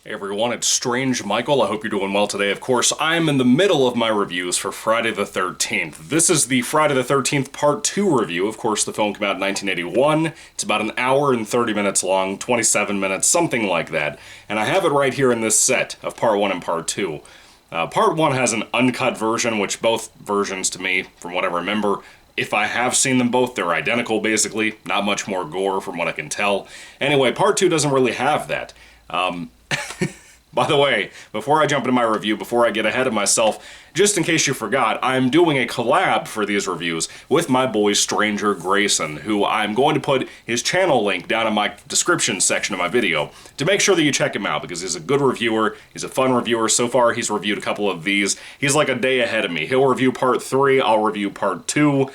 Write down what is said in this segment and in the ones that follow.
Hey everyone, it's Strange Michael. I hope you're doing well today. Of course, I'm in the middle of my reviews for Friday the 13th. This is the Friday the 13th Part 2 review. Of course, the film came out in 1981. It's about an hour and 30 minutes long, 27 minutes, something like that. And I have it right here in this set of Part 1 and Part 2. Part 1 has an uncut version, which both versions to me, from what I remember, if I have seen them both, they're identical basically. Not much more gore from what I can tell. Anyway, Part 2 doesn't really have that. By the way, before I jump into my review, before I get ahead of myself, just in case you forgot, I'm doing a collab for these reviews with my boy Stranger Grayson, who I'm going to put his channel link down in my description section of my video to make sure that you check him out, because he's a good reviewer, he's a fun reviewer. So far, he's reviewed a couple of these. He's like a day ahead of me. He'll review Part 3, I'll review Part 2.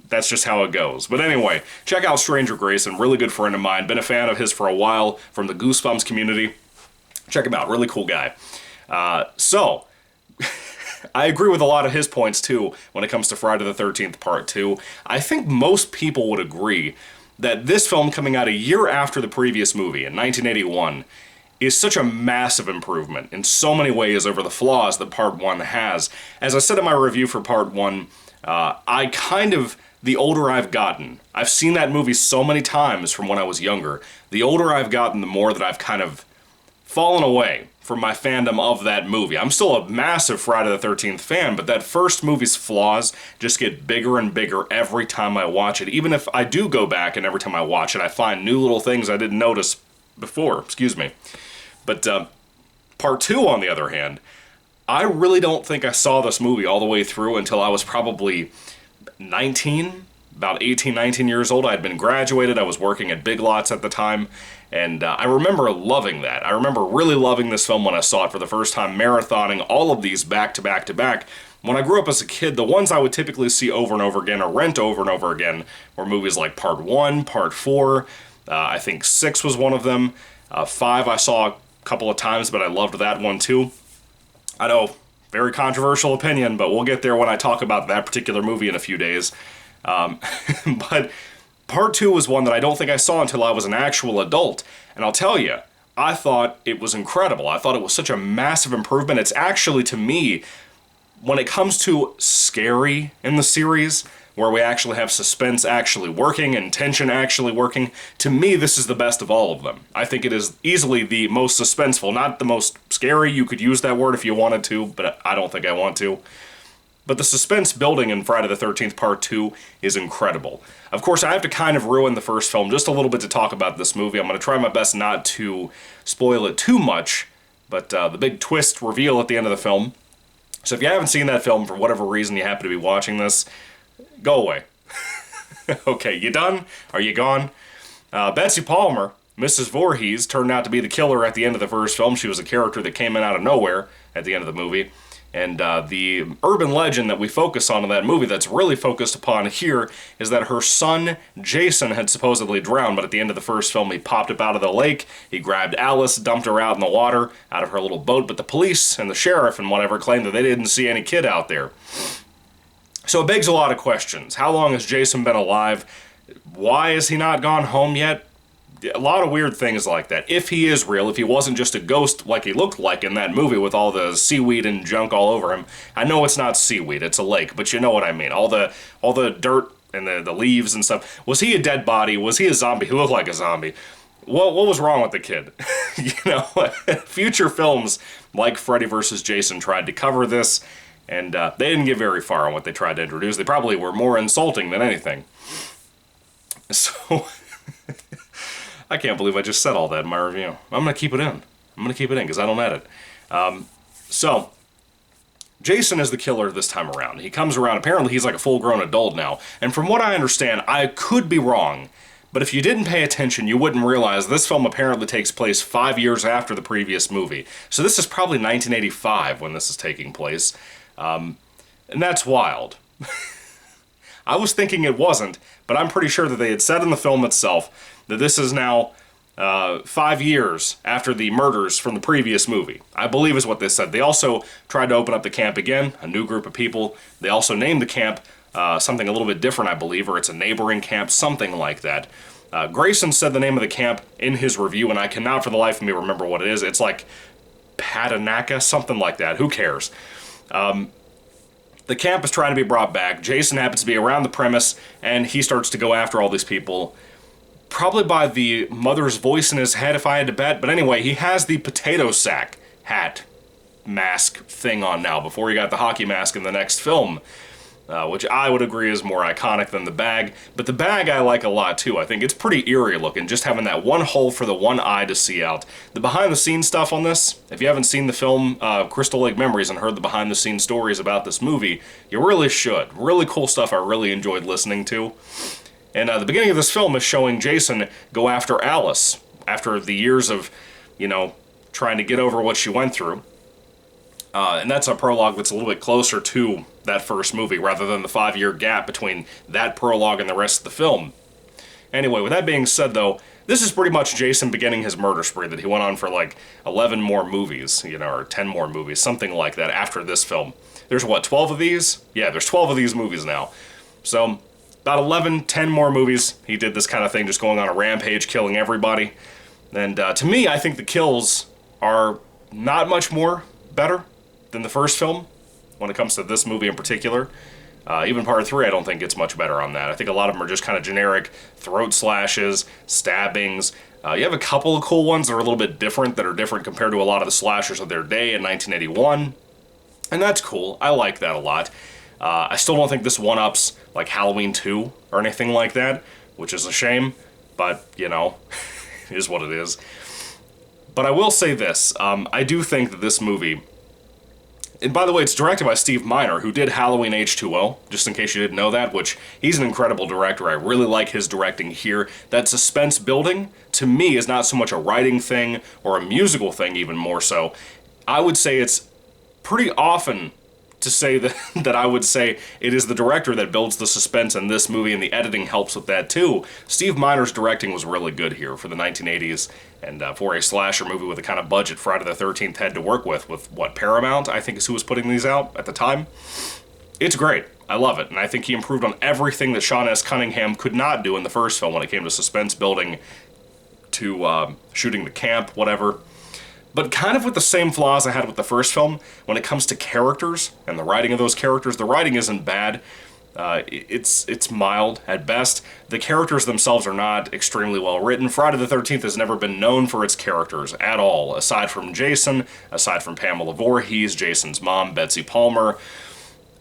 That's just how it goes. But anyway, check out Stranger Grayson, really good friend of mine. Been a fan of his for a while from the Goosebumps community. Check him out, really cool guy. So, I agree with a lot of his points too when it comes to Friday the 13th Part 2. I think most people would agree that this film coming out a year after the previous movie in 1981 is such a massive improvement in so many ways over the flaws that Part 1 has. As I said in my review for Part 1, the older I've gotten, I've seen that movie so many times from when I was younger, the older I've gotten, the more that I've kind of fallen away from my fandom of that movie. I'm still a massive Friday the 13th fan, but that first movie's flaws just get bigger and bigger every time I watch it. Even if I do go back and every time I watch it, I find new little things I didn't notice before, But Part 2, on the other hand, I really don't think I saw this movie all the way through until I was probably 19, about 18, 19 years old. I had been graduated, I was working at Big Lots at the time, and I remember loving that. I remember really loving this film when I saw it for the first time, marathoning all of these back to back to back. When I grew up as a kid, the ones I would typically see over and over again, or rent over and over again, were movies like Part 1, Part 4, I think 6 was one of them, 5 I saw a couple of times, but I loved that one too. I know, very controversial opinion, but we'll get there when I talk about that particular movie in a few days. But Part 2 was one that I don't think I saw until I was an actual adult. And I'll tell you, I thought it was incredible. I thought it was such a massive improvement. It's actually, to me, when it comes to scary in the series, where we actually have suspense actually working and tension actually working, to me, this is the best of all of them. I think it is easily the most suspenseful, not the most scary. You could use that word if you wanted to, but I don't think I want to. But the suspense building in Friday the 13th Part 2 is incredible. Of course, I have to kind of ruin the first film just a little bit to talk about this movie. I'm going to try my best not to spoil it too much, but the big twist reveal at the end of the film. So if you haven't seen that film, for whatever reason you happen to be watching this, go away. Okay, you done? Are you gone? Betsy Palmer, Mrs. Voorhees, turned out to be the killer at the end of the first film. She was a character that came in out of nowhere at the end of the movie. And the urban legend that we focus on in that movie that's really focused upon here is that her son, Jason, had supposedly drowned, but at the end of the first film, he popped up out of the lake, he grabbed Alice, dumped her out in the water, out of her little boat, but the police and the sheriff and whatever claimed that they didn't see any kid out there. So it begs a lot of questions. How long has Jason been alive? Why has he not gone home yet? A lot of weird things like that. If he is real, if he wasn't just a ghost like he looked like in that movie with all the seaweed and junk all over him. I know it's not seaweed, it's a lake, but you know what I mean. All the dirt and the leaves and stuff. Was he a dead body? Was he a zombie? He looked like a zombie. What was wrong with the kid? Future films like Freddy vs. Jason tried to cover this, and they didn't get very far on what they tried to introduce. They probably were more insulting than anything. So... I can't believe I just said all that in my review. I'm going to keep it in. I'm going to keep it in because I don't edit. So, Jason is the killer this time around. He comes around, apparently he's like a full-grown adult now. And from what I understand, I could be wrong, but if you didn't pay attention, you wouldn't realize this film apparently takes place 5 years after the previous movie. So this is probably 1985 when this is taking place. And that's wild. I was thinking it wasn't, but I'm pretty sure that they had said in the film itself that this is now 5 years after the murders from the previous movie. I believe is what they said. They also tried to open up the camp again, a new group of people. They also named the camp something a little bit different, I believe, or it's a neighboring camp, something like that. Grayson said the name of the camp in his review, and I cannot for the life of me remember what it is. It's like Patanaka, something like that. Who cares? The camp is trying to be brought back. Jason happens to be around the premise, and he starts to go after all these people. Probably by the mother's voice in his head, if I had to bet. But anyway, he has the potato sack hat mask thing on now, before he got the hockey mask in the next film. Which I would agree is more iconic than the bag. But the bag I like a lot too. I think it's pretty eerie looking, just having that one hole for the one eye to see out. The behind the scenes stuff on this, if you haven't seen the film Crystal Lake Memories and heard the behind the scenes stories about this movie, you really should. Really cool stuff I really enjoyed listening to. And the beginning of this film is showing Jason go after Alice after the years of, trying to get over what she went through. And that's a prologue that's a little bit closer to that first movie, rather than the 5-year gap between that prologue and the rest of the film. Anyway, with that being said, though, this is pretty much Jason beginning his murder spree that he went on for like 11 more movies, or 10 more movies, something like that after this film. There's what, 12 of these? Yeah, there's 12 of these movies now. So, about 10 more movies, he did this kind of thing, just going on a rampage, killing everybody. And to me, I think the kills are not much more better than the first film, when it comes to this movie in particular. Even part 3, I don't think gets much better on that. I think a lot of them are just kind of generic throat slashes, stabbings. You have a couple of cool ones that are a little bit different, that are different compared to a lot of the slashers of their day in 1981. And that's cool. I like that a lot. I still don't think this one-ups like Halloween 2 or anything like that, which is a shame, but, it is what it is. But I will say this, I do think that this movie, and by the way, it's directed by Steve Miner, who did Halloween H2O, just in case you didn't know that, which he's an incredible director. I really like his directing here. That suspense building, to me, is not so much a writing thing or a musical thing, even more so. I would say it's pretty often to say that I would say it is the director that builds the suspense in this movie, and the editing helps with that too. Steve Miner's directing was really good here for the 1980s, and for a slasher movie with the kind of budget Friday the 13th had to work with what, Paramount, I think is who was putting these out at the time. It's great. I love it, and I think he improved on everything that Sean S. Cunningham could not do in the first film when it came to suspense building, to shooting the camp, whatever. But kind of with the same flaws I had with the first film, when it comes to characters and the writing of those characters, the writing isn't bad. It's mild at best. The characters themselves are not extremely well written. Friday the 13th has never been known for its characters at all, aside from Jason, aside from Pamela Voorhees, Jason's mom, Betsy Palmer.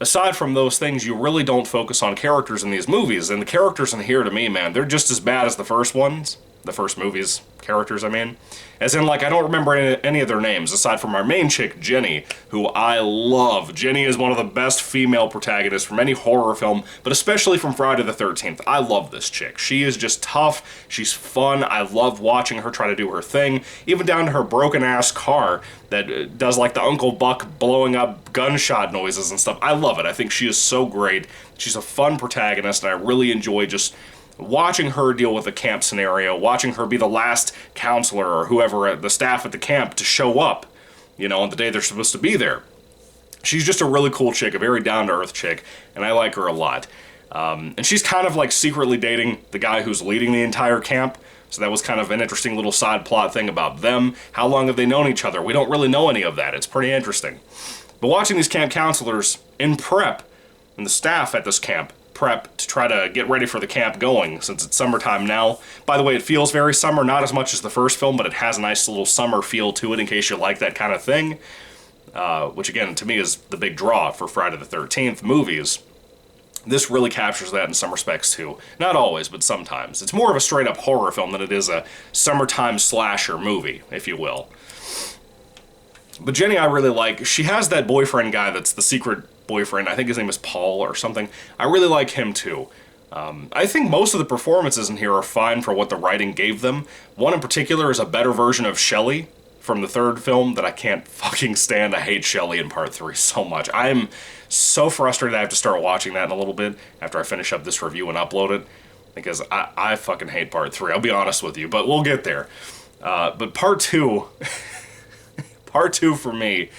Aside from those things, you really don't focus on characters in these movies, and the characters in here, to me, man, they're just as bad as the first ones. The first movies, characters, I mean. As in, like, I don't remember any of their names, aside from our main chick, Jenny, who I love. Jenny is one of the best female protagonists from any horror film, but especially from Friday the 13th. I love this chick. She is just tough, she's fun, I love watching her try to do her thing, even down to her broken-ass car that does, like, the Uncle Buck blowing up gunshot noises and stuff. I love it. I think she is so great. She's a fun protagonist, and I really enjoy just watching her deal with the camp scenario, watching her be the last counselor or whoever at the staff at the camp to show up, on the day they're supposed to be there. She's just a really cool chick, a very down-to-earth chick, and I like her a lot. And she's kind of like secretly dating the guy who's leading the entire camp, so that was kind of an interesting little side plot thing about them. How long have they known each other? We don't really know any of that. It's pretty interesting. But watching these camp counselors in prep, and the staff at this camp prep to try to get ready for the camp going, since it's summertime now. By the way, it feels very summer, not as much as the first film, but it has a nice little summer feel to it in case you like that kind of thing. Which again, to me, is the big draw for Friday the 13th movies. This really captures that in some respects too. Not always, but sometimes. It's more of a straight up horror film than it is a summertime slasher movie, if you will. But Jenny I really like. She has that boyfriend guy that's the secret boyfriend. I think his name is Paul or something. I really like him too. I think most of the performances in here are fine for what the writing gave them. One in particular is a better version of Shelley from the third film that I can't fucking stand. I hate Shelley in part 3 so much. I'm so frustrated I have to start watching that in a little bit after I finish up this review and upload it, because I fucking hate part 3. I'll be honest with you, but we'll get there. But part 2, part 2 for me,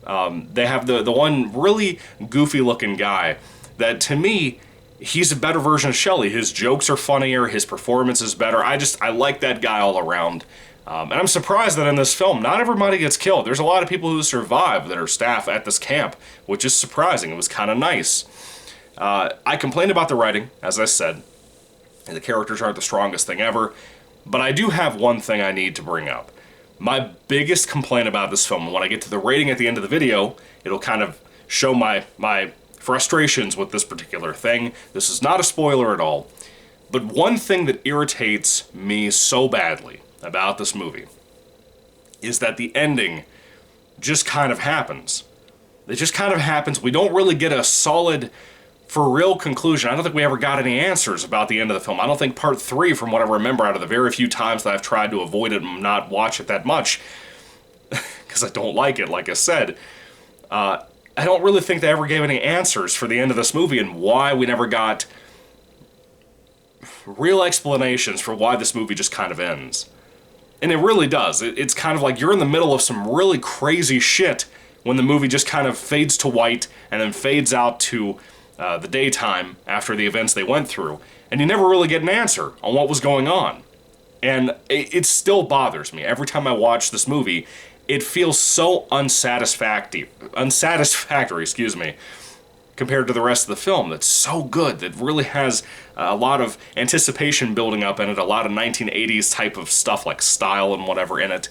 they have the one really goofy looking guy that to me he's a better version of Shelley. His jokes are funnier, his performance is better. I like that guy all around. And I'm surprised that in this film, not everybody gets killed. There's a lot of people who survive that are staff at this camp, which is surprising. It was kind of nice. I complained about the writing, as I said. And the characters aren't the strongest thing ever. But I do have one thing I need to bring up. My biggest complaint about this film, and when I get to the rating at the end of the video, it'll kind of show my frustrations with this particular thing. This is not a spoiler at all. But one thing that irritates me so badly about this movie is that the ending just kind of happens. It just kind of happens. We don't really get a solid, for real conclusion. I don't think we ever got any answers about the end of the film. I don't think part 3, from what I remember out of the very few times that I've tried to avoid it and not watch it that much, because I don't like it, like I said, I don't really think they ever gave any answers for the end of this movie and why we never got real explanations for why this movie just kind of ends. And it really does. It's kind of like you're in the middle of some really crazy shit when the movie just kind of fades to white and then fades out to the daytime after the events they went through, and you never really get an answer on what was going on. And it still bothers me. Every time I watch this movie, it feels so unsatisfactory, compared to the rest of the film. That's so good, that really has a lot of anticipation building up in it, a lot of 1980s type of stuff like style and whatever in it.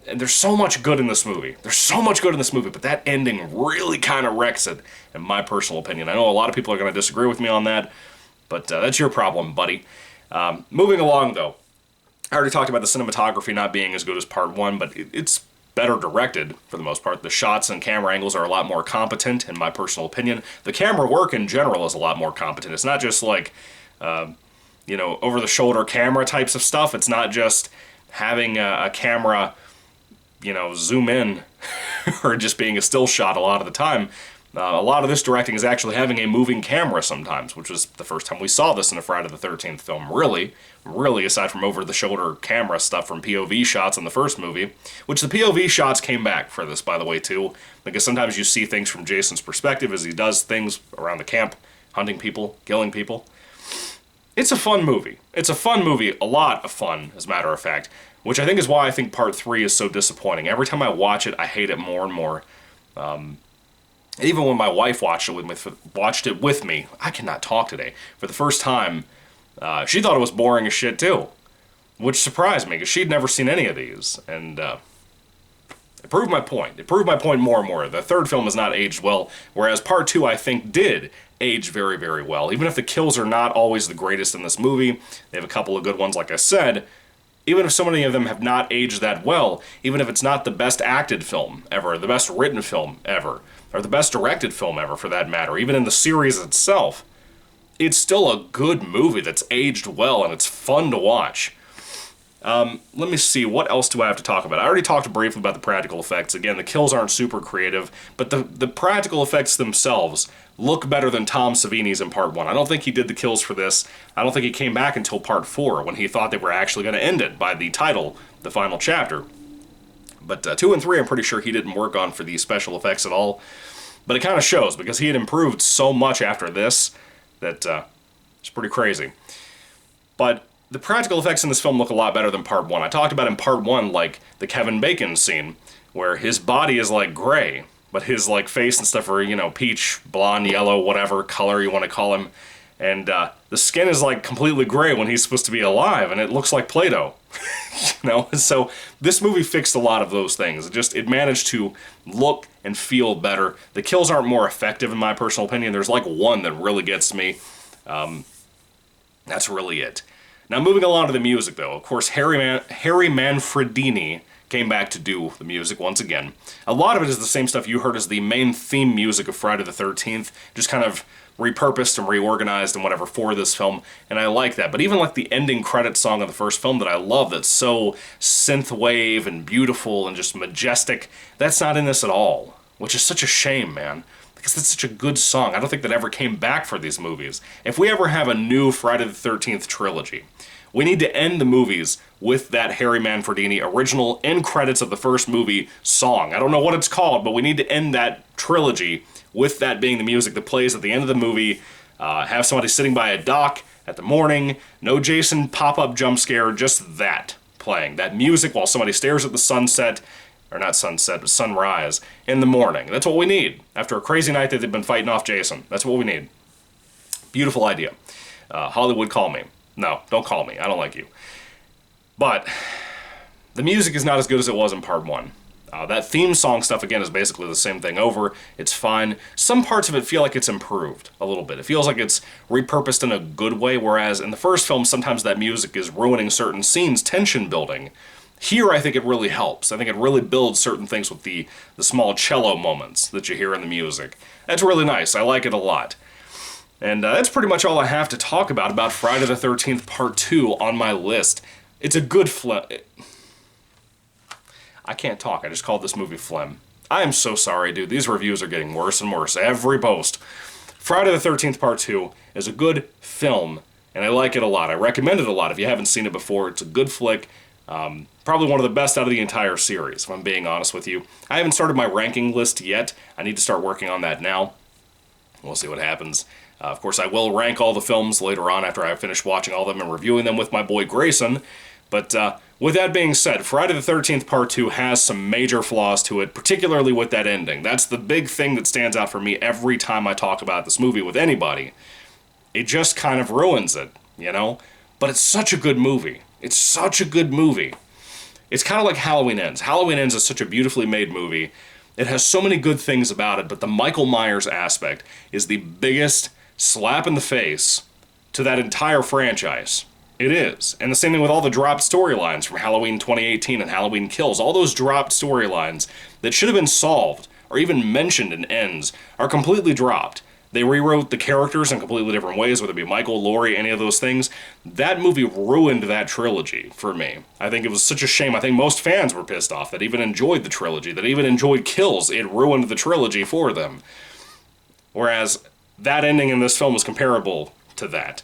And there's so much good in this movie. But that ending really kind of wrecks it, in my personal opinion. I know a lot of people are going to disagree with me on that, but that's your problem, buddy. Moving along, though. I already talked about the cinematography not being as good as part 1, but it's better directed, for the most part. The shots and camera angles are a lot more competent, in my personal opinion. The camera work, in general, is a lot more competent. It's not just like, over-the-shoulder camera types of stuff. It's not just having a camera zoom in or just being a still shot a lot of the time. A lot of this directing is actually having a moving camera sometimes, which was the first time we saw this in a Friday the 13th film, really, aside from over-the-shoulder camera stuff from POV shots in the first movie, which the POV shots came back for this, by the way, too, because sometimes you see things from Jason's perspective as he does things around the camp, hunting people, killing people. It's a fun movie. A lot of fun, as a matter of fact, which I think is why I think part 3 is so disappointing. Every time I watch it, I hate it more and more. Even when my wife watched it with me, I cannot talk today, for the first time, she thought it was boring as shit too, which surprised me, because she'd never seen any of these, and it proved my point. It proved my point more and more. The third film has not aged well, whereas part 2, I think, did age very, very well. Even if the kills are not always the greatest in this movie, they have a couple of good ones, like I said. Even if so many of them have not aged that well, even if it's not the best acted film ever, the best written film ever, or the best directed film ever for that matter, even in the series itself, it's still a good movie that's aged well and it's fun to watch. Let me see, what else do I have to talk about? I already talked briefly about the practical effects. Again, the kills aren't super creative, but the practical effects themselves look better than Tom Savini's in part 1. I don't think he did the kills for this. I don't think he came back until part 4, when he thought they were actually going to end it by the title, the final chapter. But 2 and 3, I'm pretty sure he didn't work on for these special effects at all. But it kind of shows, because he had improved so much after this that it's pretty crazy. But the practical effects in this film look a lot better than part 1. I talked about in part 1, like, the Kevin Bacon scene, where his body is, like, gray, but his, like, face and stuff are, peach, blonde, yellow, whatever color you want to call him. And the skin is, like, completely gray when he's supposed to be alive, and it looks like Play-Doh. So this movie fixed a lot of those things. It managed to look and feel better. The kills aren't more effective, in my personal opinion. There's, like, one that really gets me. That's really it. Now, moving along to the music, though. Of course, Harry Manfredini came back to do the music once again. A lot of it is the same stuff you heard as the main theme music of Friday the 13th, just kind of repurposed and reorganized and whatever for this film, and I like that. But even like the ending credits song of the first film that I love, that's so synthwave and beautiful and just majestic, that's not in this at all, which is such a shame, man. Because it's such a good song. I don't think that ever came back for these movies. If we ever have a new Friday the 13th trilogy, we need to end the movies with that Harry Manfredini original end credits of the first movie song. I don't know what it's called, but we need to end that trilogy with that being the music that plays at the end of the movie, Have somebody sitting by a dock at the morning, no Jason pop-up jump scare, just that playing. That music while somebody stares at the sunset, or not sunset, but sunrise, in the morning. That's what we need. After a crazy night that they've been fighting off Jason. That's what we need. Beautiful idea. Hollywood, call me. No, don't call me. I don't like you. But the music is not as good as it was in part 1. That theme song stuff, again, is basically the same thing over. It's fine. Some parts of it feel like it's improved a little bit. It feels like it's repurposed in a good way, whereas in the first film, sometimes that music is ruining certain scenes, tension building. Here, I think it really helps. I think it really builds certain things with the small cello moments that you hear in the music. That's really nice. I like it a lot. And that's pretty much all I have to talk about Friday the 13th Part 2 on my list. It's a good I can't talk. I just called this movie phlegm. I am so sorry, dude. These reviews are getting worse and worse every post. Friday the 13th Part 2 is a good film, and I like it a lot. I recommend it a lot if you haven't seen it before. It's a good flick. Probably one of the best out of the entire series, if I'm being honest with you. I haven't started my ranking list yet. I need to start working on that now. We'll see what happens. Of course, I will rank all the films later on after I finish watching all of them and reviewing them with my boy Grayson. But with that being said, Friday the 13th Part 2 has some major flaws to it, particularly with that ending. That's the big thing that stands out for me every time I talk about this movie with anybody. It just kind of ruins it, you know? But it's such a good movie. It's such a good movie. It's kind of like Halloween Ends. Halloween Ends is such a beautifully made movie. It has so many good things about it, but the Michael Myers aspect is the biggest slap in the face to that entire franchise. It is. And the same thing with all the dropped storylines from Halloween 2018 and Halloween Kills. All those dropped storylines that should have been solved or even mentioned in Ends are completely dropped. They rewrote the characters in completely different ways, whether it be Michael, Laurie, any of those things. That movie ruined that trilogy for me. I think it was such a shame. I think most fans were pissed off that even enjoyed the trilogy, that even enjoyed Kills. It ruined the trilogy for them. Whereas that ending in this film was comparable to that.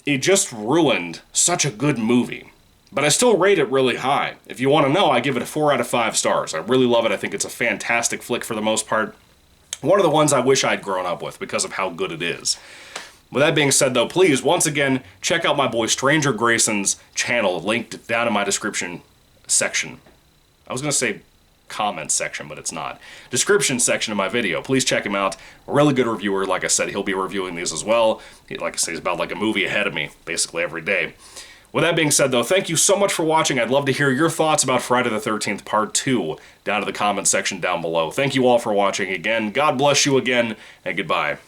It just ruined such a good movie. But I still rate it really high. If you want to know, I give it a 4 out of 5 stars. I really love it. I think it's a fantastic flick for the most part. One of the ones I wish I'd grown up with because of how good it is. With that being said, though, please, once again, check out my boy Stranger Grayson's channel, linked down in my description section. I was going to say comment section, but it's not. Description section of my video. Please check him out. A really good reviewer. Like I said, he'll be reviewing these as well. Like I say, he's about like a movie ahead of me, basically every day. With that being said, though, thank you so much for watching. I'd love to hear your thoughts about Friday the 13th Part 2 down in the comment section down below. Thank you all for watching again. God bless you again, and goodbye.